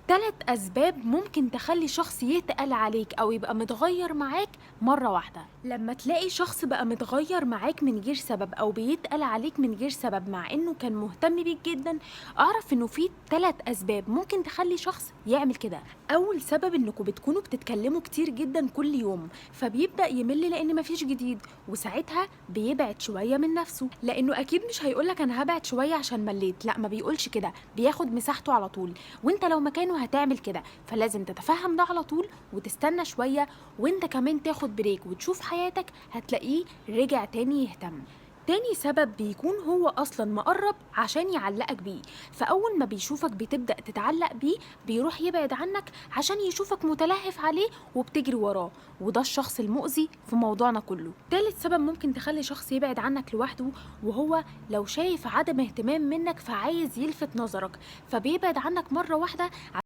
3 أسباب ممكن تخلّي شخص يتقل عليك أو يبقى متغيّر معاك مرّة واحدة. لمّا تلاقي شخص بقى متغيّر معاك من غير سبب أو بيتقل عليك من غير سبب مع إنه كان مهتم بيك جدًا، اعرف إنه في 3 أسباب ممكن تخلّي شخص يعمل كده. أول سبب إنكم بتكونوا بتتكلموا كتير جدًا كل يوم، فبيبدأ يمِل لإن ما فيش جديد، وساعتها بيبعد شوية من نَفْسه، لإنه أكيد مش هيقول لك أنا هابعد شوية عشان ملّيت، لأ ما بيقولش كده، بياخد مساحته على طول. وانت لو مكانه هتعمل كده، فلازم تتفهم ده على طول وتستنى شوية، وانت كمان تاخد بريك وتشوف حياتك، هتلاقيه رجع تاني يهتم. تاني سبب بيكون هو أصلا مقرب عشان يعلقك بيه، فأول ما بيشوفك بتبدأ تتعلق بيه بيروح يبعد عنك عشان يشوفك متلهف عليه وبتجري وراه، وده الشخص المؤذي في موضوعنا كله. تالت سبب ممكن تخلي شخص يبعد عنك لوحده، وهو لو شايف عدم اهتمام منك فعايز يلفت نظرك، فبيبعد عنك مرة واحدة